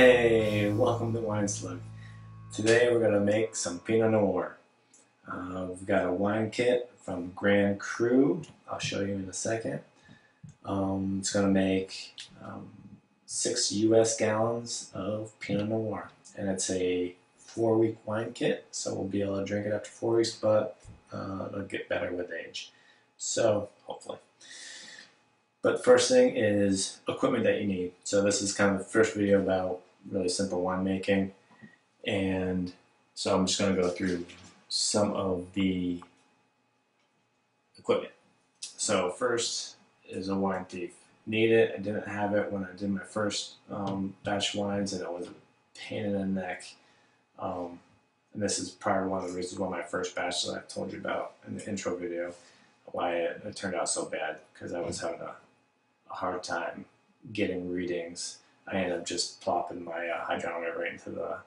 Hey, welcome to Wine Slug. Today we're going to make some Pinot Noir. We've got a wine kit from Grand Cru. I'll show you in a second. It's going to make 6 US gallons of Pinot Noir. And it's a 4-week wine kit, so we'll be able to drink it after 4 weeks, but it'll get better with age. So, hopefully. But first thing is equipment that you need. So this is kind of the first video about really simple winemaking. And so I'm just going to go through some of the equipment. So first is a wine thief. Need it. I didn't have it when I did my first batch of wines, and it was a pain in the neck. And this is probably one of the reasons why my first batch that I told you about in the intro video, why it turned out so bad, because I was having a hard time getting readings. I ended up just plopping my hydrometer right into the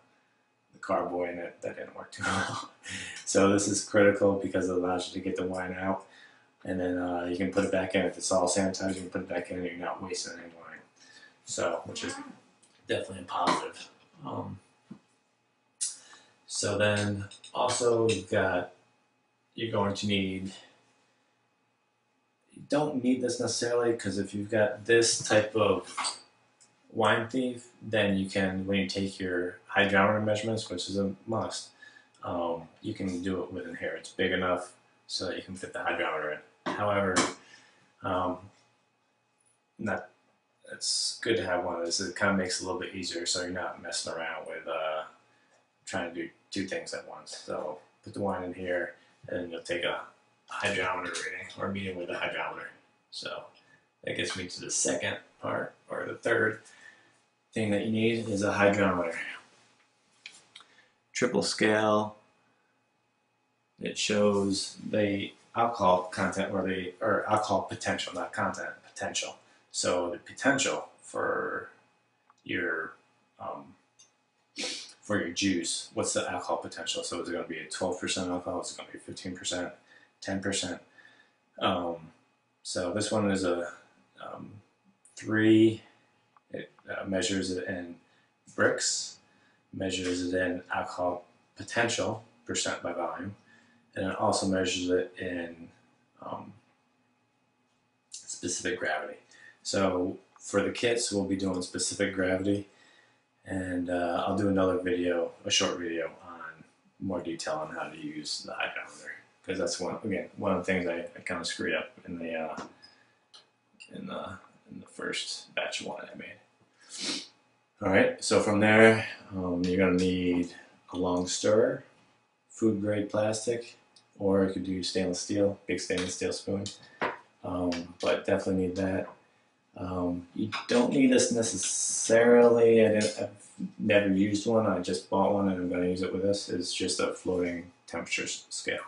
carboy, and that didn't work too well. So this is critical because it allows you to get the wine out, and then you can put it back in. If it's all sanitized, you can put it back in and you're not wasting any wine. So, which is definitely a positive. So then also you're going to need, you don't need this necessarily, because if you've got this type of wine thief, then you can, when you take your hydrometer measurements, which is a must, you can do it within here. It's big enough so that you can fit the hydrometer in. However, it's good to have one of these. It kind of makes it a little bit easier, so you're not messing around with trying to do 2 things at once. So put the wine in here, and you'll take a hydrometer reading, or meeting with a hydrometer. So that gets me to the second part, or the third thing that you need is a hydrometer. Triple scale. It shows the alcohol content, or alcohol potential, not content, potential. So the potential for your juice, what's the alcohol potential? So is it going to be a 12% alcohol? Is it going to be 15%? 10%. So this one is a 3. It measures it in bricks, measures it in alcohol potential, percent by volume, and it also measures it in specific gravity. So for the kits, we'll be doing specific gravity, and I'll do another video, a short video, on more detail on how to use the hydrometer, because that's one of the things I kind of screwed up in the first batch of wine I made. All right, so from there, you're gonna need a long stirrer, food grade plastic, or you could do stainless steel, big stainless steel spoon, but definitely need that. You don't need this necessarily. I've never used one. I just bought one and I'm going to use it with this. It's just a floating temperature scale.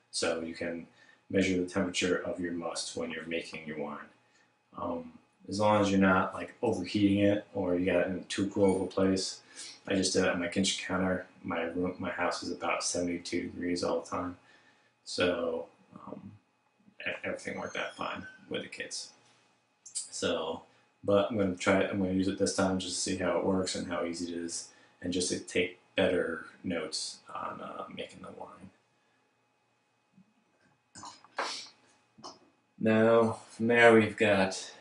So you can measure the temperature of your must when you're making your wine. As long as you're not like overheating it, or you got it in too cool of a place. I just did it on my kitchen counter. My house is about 72 degrees all the time. So everything worked out fine with the kits. So, but I'm going to use it this time just to see how it works and how easy it is, and just to take better notes on making the wine. Now, from there we've got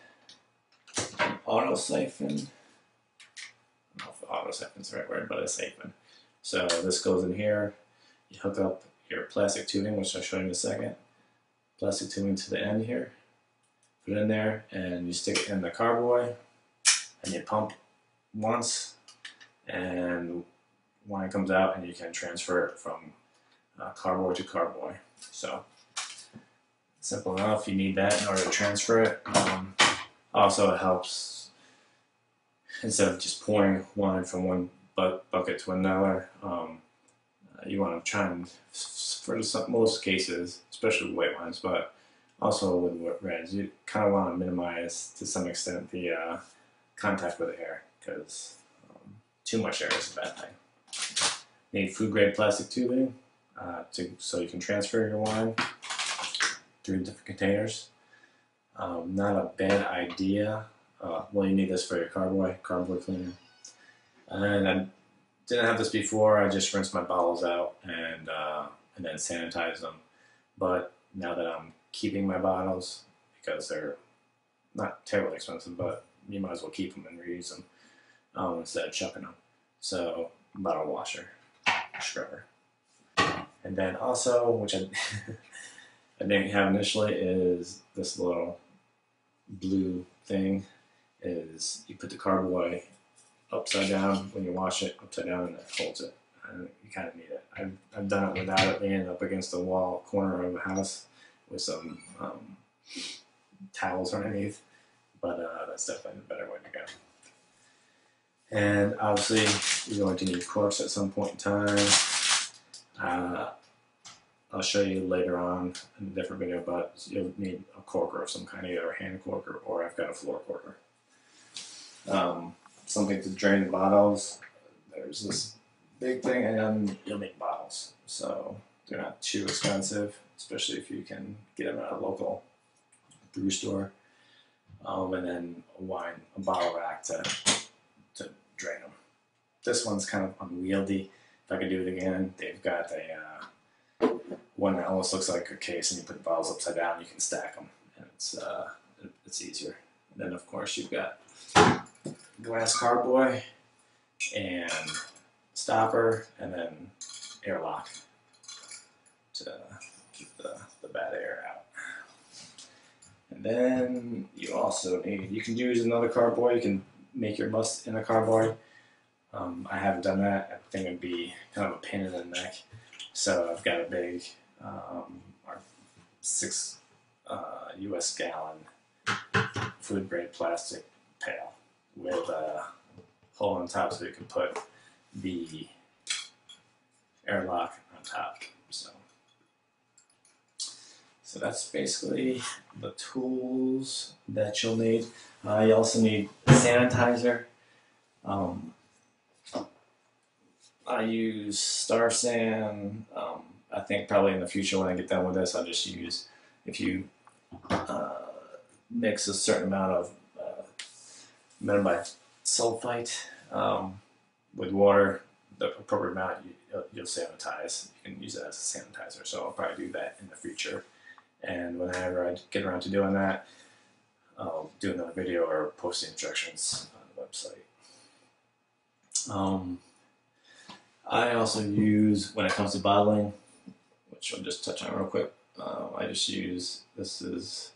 an auto siphon. I don't know if auto siphon's the right word, but a siphon. So this goes in here. You hook up your plastic tubing, which I'll show you in a second. Plastic tubing to the end here. Put it in there, and you stick it in the carboy, and you pump once, and wine comes out, and you can transfer it from carboy to carboy. So simple enough. You need that in order to transfer it. Also, it helps, instead of just pouring wine from one bucket to another, you want to try and, for most cases, especially with white wines, but also with reds, you kind of want to minimize to some extent the contact with the air, because too much air is a bad thing. You need food grade plastic tubing so you can transfer your wine through different containers. Not a bad idea. Well, you need this for your carboy cleaner. And I didn't have this before. I just rinsed my bottles out and then sanitize them. But now that I'm keeping my bottles, because they're not terribly expensive, but you might as well keep them and reuse them instead of chucking them. So, bottle washer, scrubber. And then also, which I, I didn't have initially, is this little blue thing. Is you put the carboy upside down when you wash it, upside down, and it holds it. And you kind of need it. I've done it without it leaning up against the wall corner of the house with some towels underneath, but that's definitely the better way to go. And obviously, you're going to need corks at some point in time. I'll show you later on in a different video, but you'll need a corker of some kind, either a hand corker or I've got a floor corker. Something to drain the bottles. There's this big thing, and you'll need bottles. So they're not too expensive, especially if you can get them at a local brew store. And then a bottle rack to drain them. This one's kind of unwieldy. If I could do it again, they've got a one that almost looks like a case, and you put the bottles upside down, you can stack them, and it's easier. And then of course you've got glass carboy and stopper, and then airlock to keep the bad air out. And then you also need, you can use another carboy, you can make your must in a carboy. I haven't done that. I think it'd be kind of a pain in the neck. So I've got a big 6 US gallon food grade plastic pail with a hole on top so you can put the airlock on top. So that's basically the tools that you'll need. You also need sanitizer. I use Star San. I think probably in the future when I get done with this, I'll just use, if you mix a certain amount of metabisulfite with water, the appropriate amount, you'll sanitize. You can use it as a sanitizer. So I'll probably do that in the future. And whenever I get around to doing that, I'll do another video or post the instructions on the website. I also use, when it comes to bottling, which I'll just touch on real quick, I just use, this is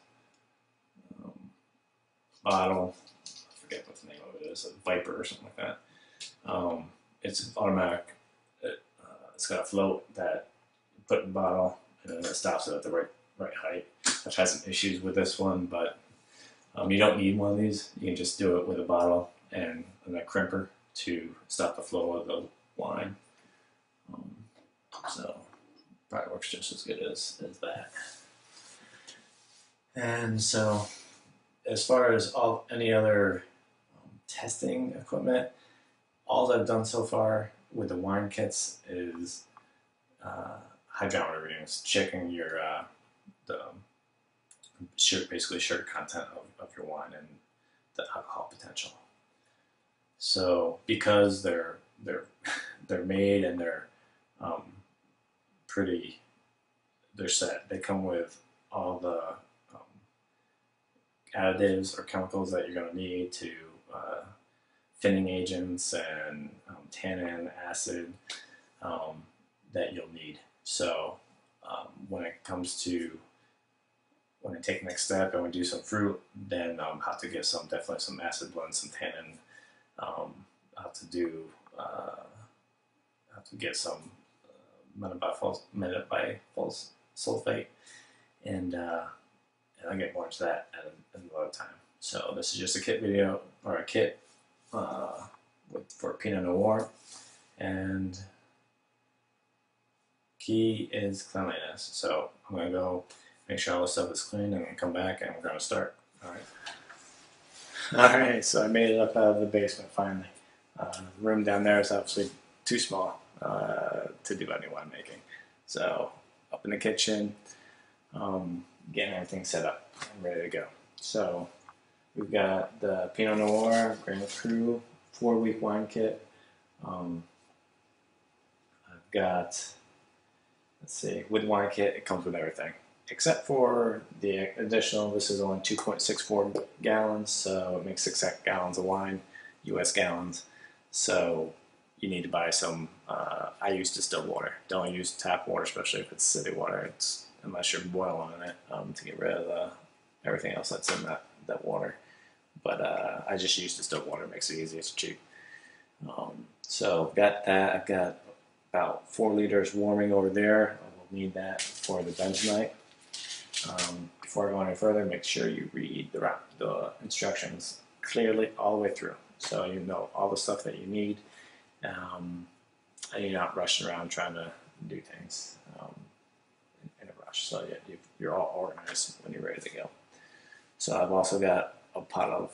bottle, I forget what the name of it is, a Viper or something like that. It's automatic. It's got a float that you put in the bottle, and then it stops it at the right height. I've had some issues with this one, but you don't need one of these. You can just do it with a bottle and a crimper to stop the flow of the wine. So probably works just as good as that. And so as far as any other testing equipment, all I've done so far with the wine kits is hydrometer readings, checking your basically sugar content of your wine and the alcohol potential. So because they're made and they're they're set. They come with all the additives or chemicals that you're going to need to thinning agents and tannin, acid that you'll need. So when it comes to when I take the next step and we do some fruit, then I'll have to get definitely some acid blends, some tannin. I'll have to get some metabisulfite, and I'll get more into that at another time. So this is just a kit video, or a kit for Pinot Noir, and key is cleanliness. So I'm going to go make sure all this stuff is clean and then come back and we're going to start. Alright, so I made it up out of the basement finally. The room down there is obviously too small to do any winemaking. So up in the kitchen, getting everything set up and ready to go. So we've got the Pinot Noir Grand Cru 4-week wine kit. I've got, let's see, with wine kit, it comes with everything. Except for the additional, this is only 2.64 gallons, so it makes 6 gallons of wine, US gallons. So you need to buy some, I use distilled water. Don't use tap water, especially if it's city water. It's, unless you're boiling it, to get rid of everything else that's in that water. But I just use distilled water, it makes it easy, it's cheap. So I've got that, I've got about 4 liters warming over there. I will need that for the bentonite. Before I go any further, make sure you read the instructions clearly all the way through, so you know all the stuff that you need, and you're not rushing around trying to do things in a rush. So you're all organized when you're ready to go. So I've also got a pot of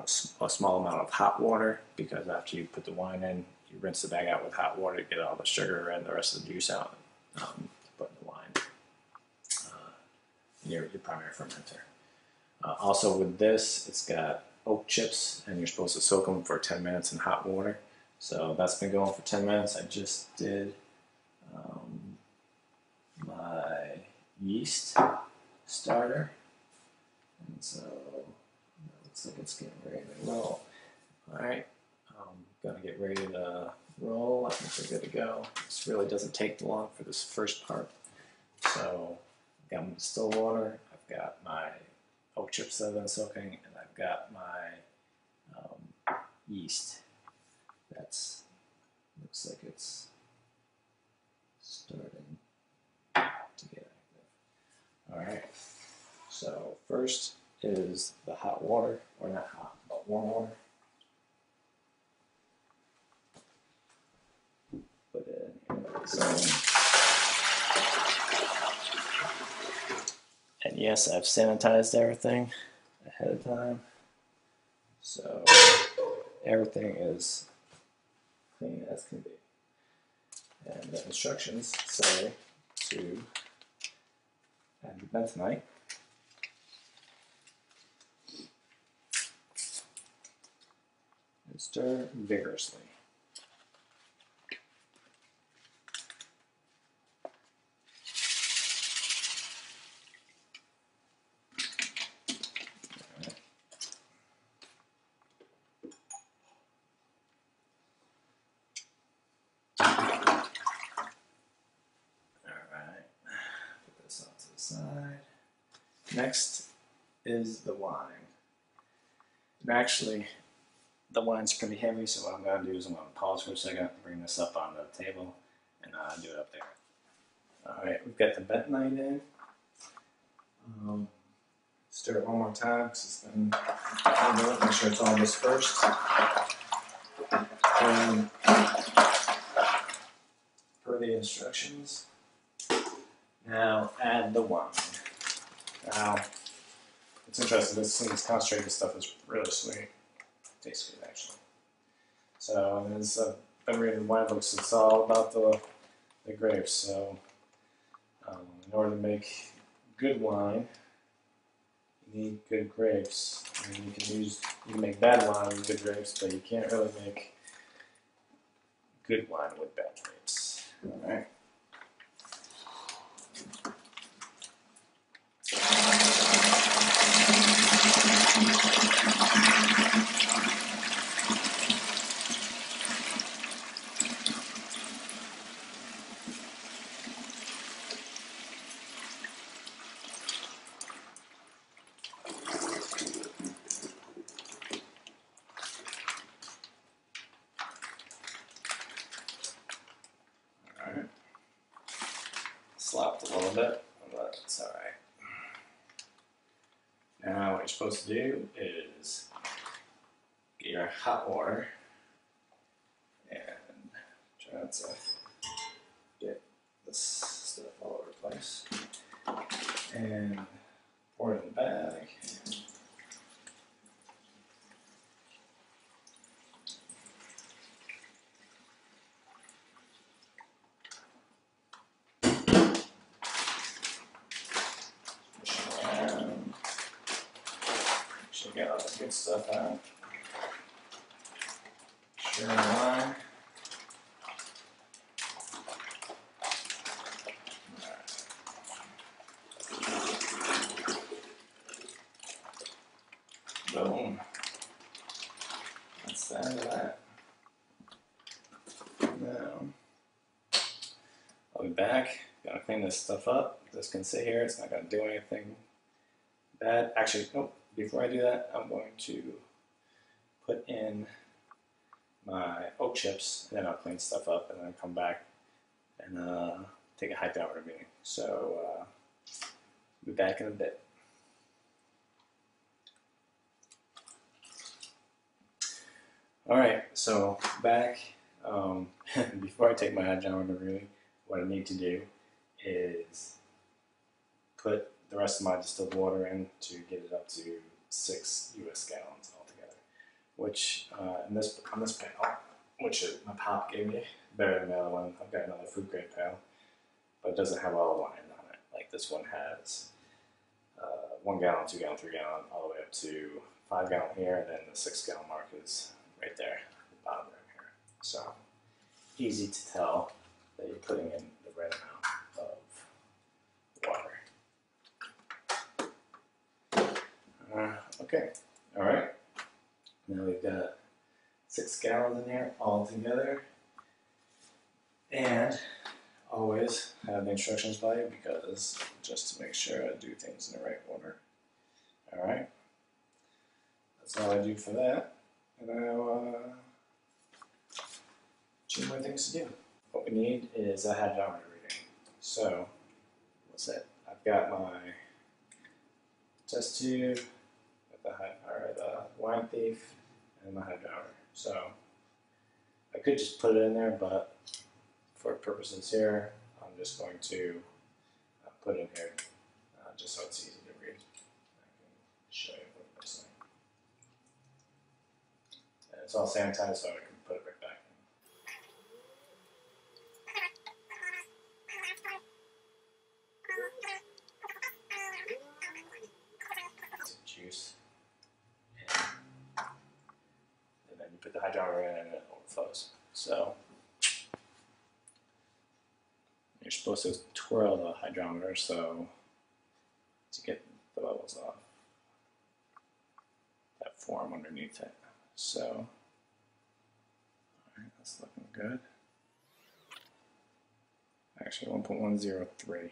a small amount of hot water, because after you put the wine in, you rinse the bag out with hot water to get all the sugar and the rest of the juice out. To put in the wine. Your primary fermenter. Also with this, it's got oak chips, and you're supposed to soak them for 10 minutes in hot water. So that's been going for 10 minutes. I just did my yeast starter, and so it looks like it's getting ready to roll. Alright, gonna get ready to roll. I think we're good to go. This really doesn't take long for this first part. So I've got my distilled water, I've got my oak chips that I've been soaking, and I've got my yeast. That's looks like it's starting to get active. Alright, so first is the hot water, or not hot, but warm water. Put it in here. And yes, I've sanitized everything ahead of time, so everything is clean as can be. And the instructions say to add the bentonite, and stir vigorously. Next is the wine. And actually, the wine's pretty heavy, so what I'm going to do is I'm going to pause for a second, bring this up on the table, and do it up there. Alright, we've got the bentonite in. Stir it one more time, because it's been make sure it's all dispersed. And per the instructions, now add the wine. Now, it's interesting, this concentrated stuff is really sweet. Tastes good, actually. So, as I've been reading the wine books, it's all about the grapes. So, in order to make good wine, you need good grapes. I mean, you can make bad wine with good grapes, but you can't really make good wine with bad grapes. All right. Slopped a little bit, but it's alright. Now what you're supposed to do is get your hot water and try not to get this stuff all over the place, and pour it in the bag. Get all the good stuff out. Sure, lime. now I'll be back. Gotta clean this stuff up. This can sit here. It's not gonna do anything bad. Actually, nope. Before I do that, I'm going to put in my oak chips, and then I'll clean stuff up, and then come back and take a hydrometer reading. So I'll be back in a bit. Alright, so back. Before I take my hydrometer reading, what I need to do is put the rest of my distilled water in to get it up to 6 US gallons altogether, which on this pail, which my pop gave me, better than the other one. I've got another food grade pail, but it doesn't have all the lines on it. Like this one has 1 gallon, 2 gallon, 3 gallon, all the way up to 5 gallon here, and then the 6 gallon mark is right there, at the bottom right here. So easy to tell that you're putting in the right amount of water. Okay, all right. Now we've got 6 gallons in here all together, and always have the instructions by you, because just to make sure I do things in the right order. All right, that's all I do for that. And now, 2 more things to do. What we need is a hydrometer reading. So, what's that? I've got my test tube, the wine thief, and my hydrometer. So, I could just put it in there, but for purposes here, I'm just going to put it in here, just so it's easy to read. I can show you what I'm saying. And it's all sanitized, so I can put it right back in. Some juice. And then you put the hydrometer in and it overflows. So you're supposed to twirl the hydrometer so to get the bubbles off that form underneath it. So, alright, that's looking good. Actually, 1.103.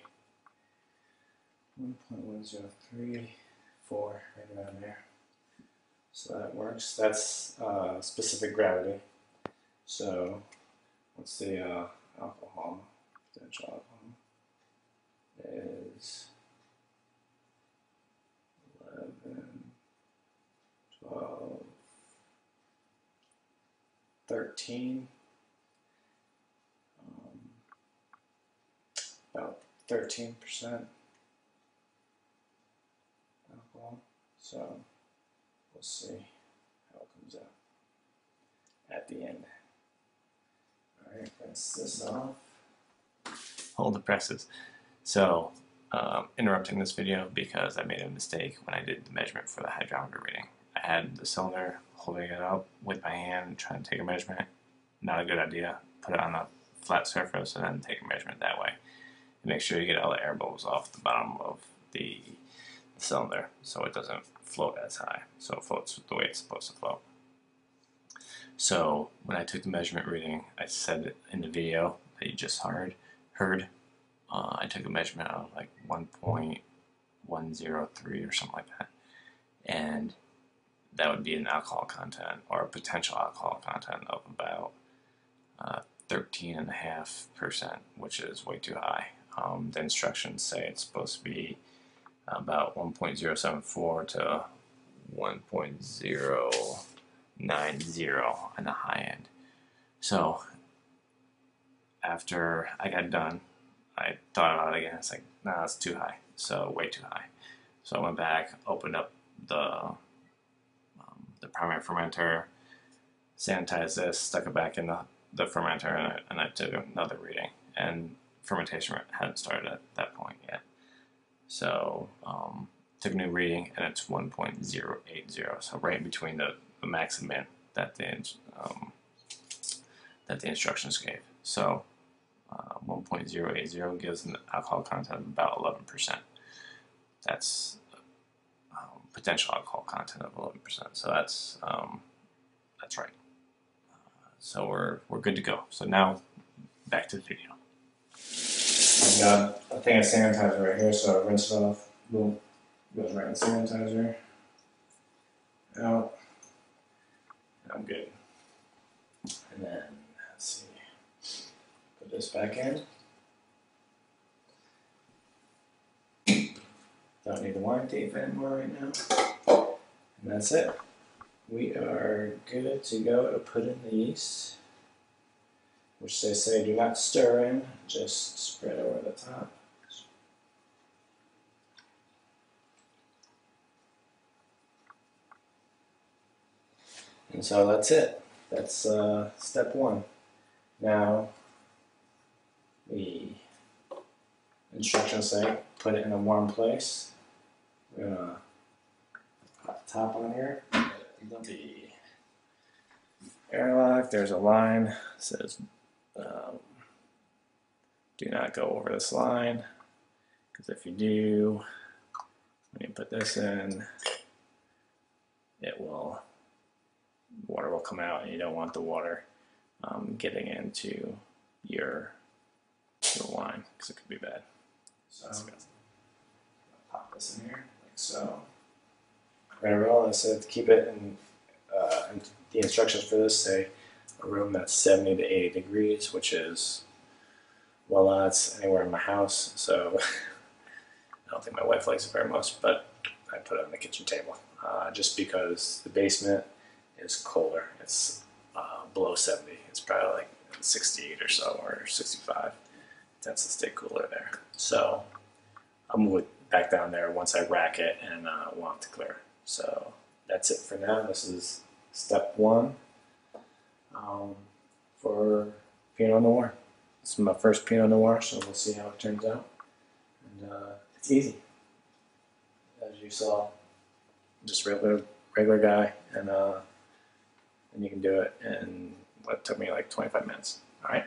1.1034, right around there. So that works. That's specific gravity. So, what's the alcohol? Potential alcohol is 11, 12, 13, about 13% alcohol. So we'll see how it comes out at the end. All right, rinse this off. Hold the presses. So, interrupting this video because I made a mistake when I did the measurement for the hydrometer reading. I had the cylinder holding it up with my hand, trying to take a measurement. Not a good idea. Put it on a flat surface and then take a measurement that way. And make sure you get all the air bubbles off the bottom of the cylinder so it doesn't float as high. So it floats the way it's supposed to float. So when I took the measurement reading, I said it in the video that you just heard. I took a measurement of like 1.103 or something like that, and that would be an alcohol content or a potential alcohol content of about 13.5%, which is way too high. The instructions say it's supposed to be about 1.074 to 1.090 on the high end. So after I got done, I thought about it again. It's like, nah, that's too high. So way too high. So I went back, opened up the primary fermenter, sanitized this, stuck it back in the fermenter, and I took another reading. And fermentation hadn't started at that point yet. So took a new reading, and it's 1.080. So right in between the max and min that the instructions gave. So 1.080 gives an alcohol content of about 11%. That's potential alcohol content of 11%. So that's right. So we're good to go. So now back to the video. I've got a thing of sanitizer right here, so I rinse it off. Boom. Goes right in the sanitizer. Out. I'm good. And then, let's see. Put this back in. Don't need the wine tape anymore right now. And that's it. We are good to go to put in the yeast, which they say do not stir in, just spread over the top. And so that's it. That's step one. Now, the instructions say put it in a warm place. We're gonna put the top on here. The airlock, there's a line that says do not go over this line, because if you do, when you put this in, water will come out, and you don't want the water getting into your wine, because it could be bad. So pop this in here like so. Right, well, I said keep it in. The instructions for this say a room that's 70 to 80 degrees, which is, well, that's anywhere in my house, so I don't think my wife likes it very much, but I put it on the kitchen table just because the basement is colder. It's below 70. It's probably like 68 or so, or 65. It tends to stay cooler there. So I'll move it back down there once I rack it and want it to clear. So that's it for now. This is step one for Pinot Noir. This is my first Pinot Noir, so we'll see how it turns out. And it's easy, as you saw. Just regular guy, and you can do it in what took me like 25 minutes. All right.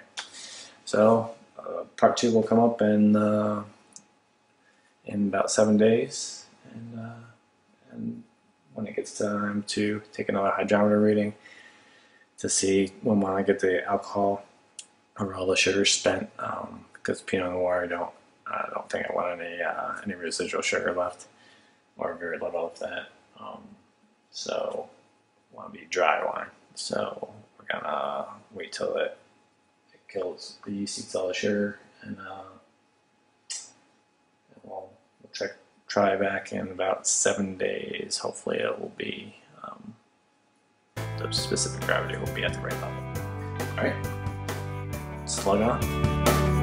So part two will come up in about 7 days, and when it gets time to take another hydrometer reading to see when I get the alcohol or all the sugar spent, because Pinot Noir, I don't think I want any residual sugar left, or very little of that. So I want to be dry wine. So we're gonna wait till it kills the yeast, eats all the sugar, and we'll try back in about 7 days. Hopefully it will be, the specific gravity will be at the right level. All right, slug on.